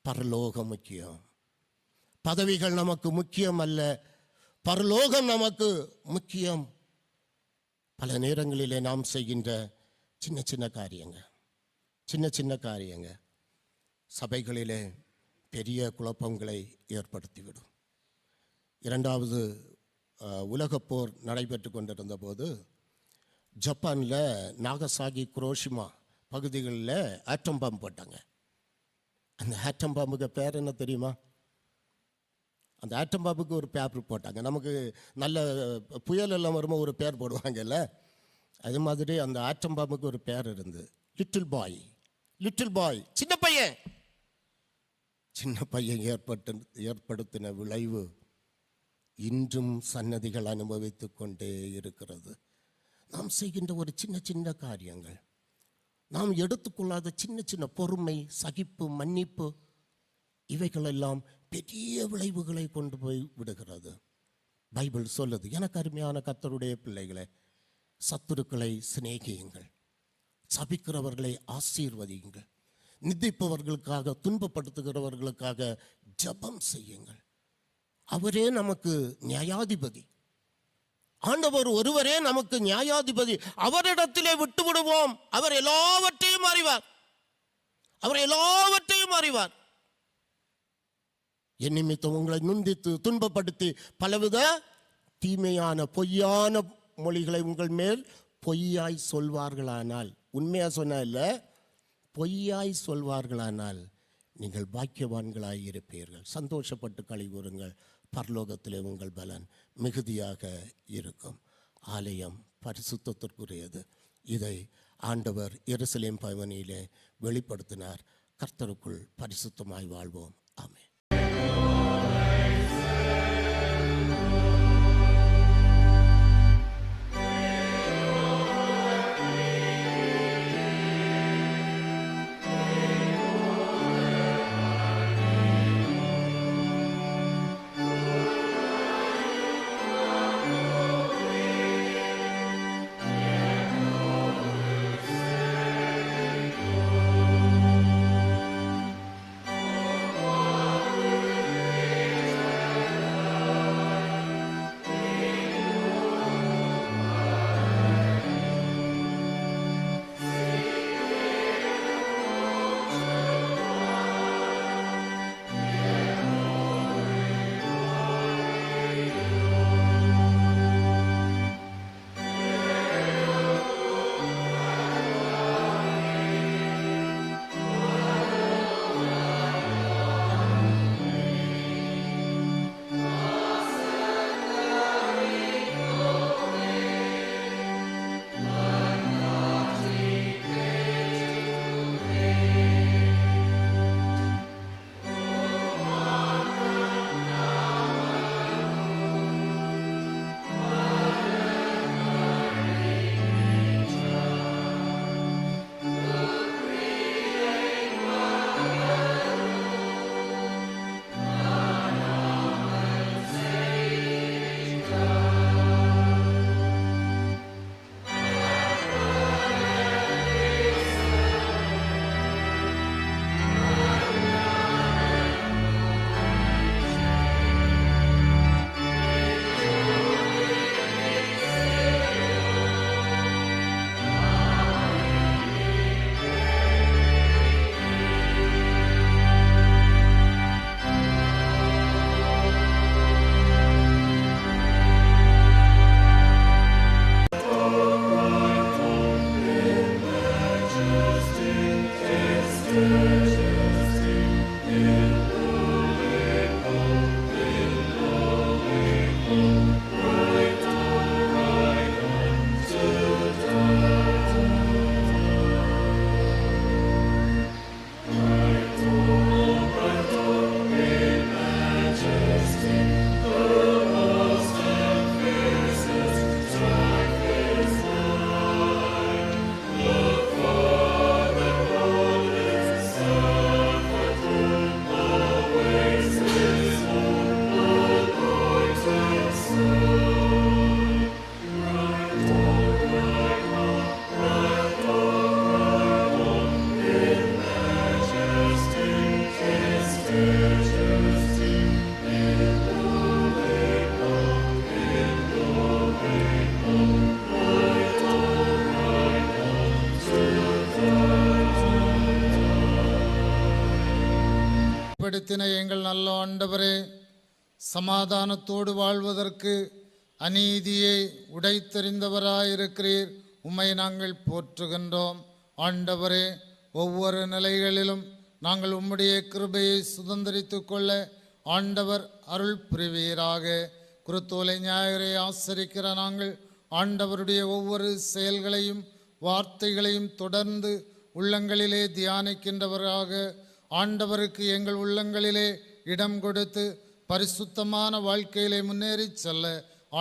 பரலோகம் முக்கியம். பதவிகள் நமக்கு முக்கியம் அல்ல, பரலோகம் நமக்கு முக்கியம். பல நேரங்களிலே நாம் செய்கின்ற சின்ன சின்ன காரியங்க சபைகளிலே பெரிய குழப்பங்களை ஏற்படுத்திவிடும். இரண்டாவது உலகப் போர் நடைபெற்று கொண்டிருந்த போது ஜப்பானில் நாகசாகி, குரோஷிமா பகுதிகளில் ஆட்டம் பாம்பு போட்டாங்க. அந்த ஆட்டம் பாம்புக்கு பேர் என்ன தெரியுமா? அந்த ஆட்டம் பாம்புக்கு ஒரு பேப்பர் போட்டாங்க. நமக்கு நல்ல புயல் எல்லாம் வரும்போது ஒரு பேர் போடுவாங்கல்ல, அது மாதிரி அந்த ஆட்டம் பாம்புக்கு ஒரு பேர் இருந்து, லிட்டில் பாய், சின்ன பையன் ஏற்படுத்தின விளைவு இன்றும் சன்னதிகள் அனுபவித்துக் கொண்டே இருக்கிறது. நாம் செய்கின்ற ஒரு சின்ன சின்ன காரியங்கள், நாம் எடுத்துக்கொள்ளாத சின்ன சின்ன பொறுமை, சகிப்பு, மன்னிப்பு, இவைகளெல்லாம் பெரிய விளைவுகளை கொண்டு போய் விடுகிறது. பைபிள் சொல்லுது. எனக்கு அருமையான கர்த்தருடைய பிள்ளைகளே, சத்துருக்களை சிநேகியுங்கள், சபிக்கிறவர்களை ஆசீர்வதியுங்கள், நிந்திப்பவர்களுக்காக, துன்பப்படுத்துகிறவர்களுக்காக ஜெபம் செய்யுங்கள். அவரே நமக்கு நியாயாதிபதி. ஆண்டவர் ஒருவரே நமக்கு நியாயாதிபதி. அவரிடத்திலே விட்டு விடுவோம். அவர் எல்லாவற்றையும் அறிவார். என் நிமித்தம் உங்களை நுந்தித்து துன்பப்படுத்தி பலவித தீமையான பொய்யான மொழிகளை உங்கள் மேல் பொய்யாய் சொல்வார்களானால், உண்மையா சொன்ன இல்ல, பொய்யாய் சொல்வார்களானால் நீங்கள் பாக்கியவான்களாய் இருப்பீர்கள். சந்தோஷப்பட்டு களிகூறுங்கள், பரலோகத்திலே உங்கள் பலன் மிகுதியாக இருக்கும். ஆலயம் பரிசுத்தத்திற்குரியது. இதை ஆண்டவர் எருசலேம் பவனியிலே வெளிப்படுத்தினார். கர்த்தருக்குள் பரிசுத்தமாய் வாழ்வோம். ஆமென். ஏற்படுத்தின எங்கள் நல்ல ஆண்டவரே, சமாதானத்தோடு வாழ்வதற்கு அநீதியை உடைத்தெறிந்தவராயிருக்கிறீர். உம்மை நாங்கள் போற்றுகின்றோம். ஆண்டவரே, ஒவ்வொரு நிலைகளிலும் நாங்கள் உம்முடைய கிருபையை சுதந்திரித்துக் கொள்ள ஆண்டவர் அருள் புரிவீராக. குருத்தோலை ஞாயிறை ஆசரிக்கிற நாங்கள் ஆண்டவருடைய ஒவ்வொரு செயல்களையும் வார்த்தைகளையும் தொடர்ந்து உள்ளங்களிலே தியானிக்கின்றவராக ஆண்டவருக்கு எங்கள் உள்ளங்களிலே இடம் கொடுத்து பரிசுத்தமான வாழ்க்கையிலே முன்னேறி செல்ல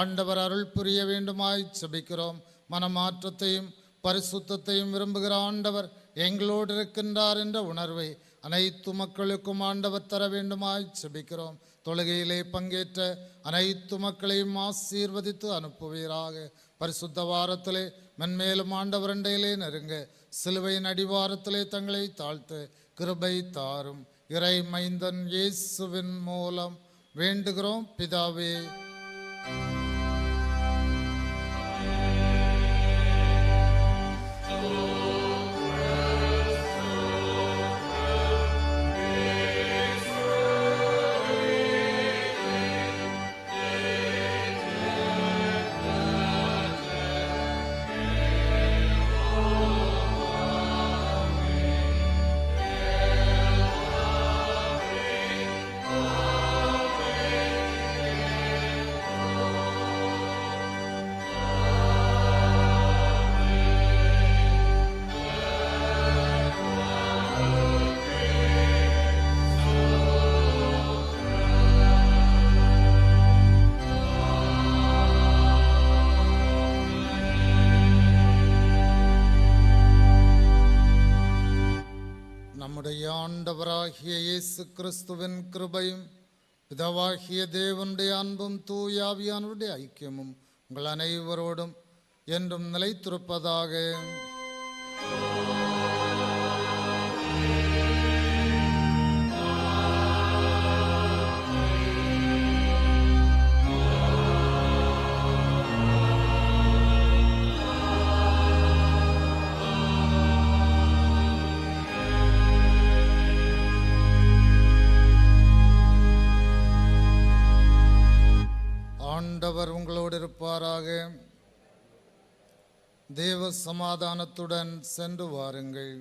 ஆண்டவர் அருள் புரிய வேண்டுமாய் செபிக்கிறோம். மனமாற்றத்தையும் பரிசுத்தத்தையும் விரும்புகிற ஆண்டவர் எங்களோடு இருக்கின்றார் என்ற உணர்வை அனைத்து மக்களுக்கும் ஆண்டவர் தர வேண்டுமாய் செபிக்கிறோம். தொழுகையிலே பங்கேற்ற அனைத்து மக்களையும் ஆசீர்வதித்து அனுப்புவீராக. பரிசுத்த வாரத்திலே மென்மேலும் ஆண்டவர் அண்டையிலே நெருங்க சிலுவையின் அடிவாரத்திலே தங்களை தாழ்த்த கிருபை தாரும். இறை மைந்தன் இயேசுவின் மூலம் வேண்டுகிறோம் பிதாவே. நம்முடைய ஆண்டவராகிய இயேசு கிறிஸ்துவின் கிருபையும் பிதாவாகிய தேவனுடைய அன்பும் தூய ஆவியானவருடைய ஐக்கியமும் உங்கள் அனைவரோடும் என்றும் நிலைத்திருப்பதாக. ஆண்டவர் உங்களோடு இருப்பாராக. தேவ சமாதானத்துடன் சென்று வாருங்கள்.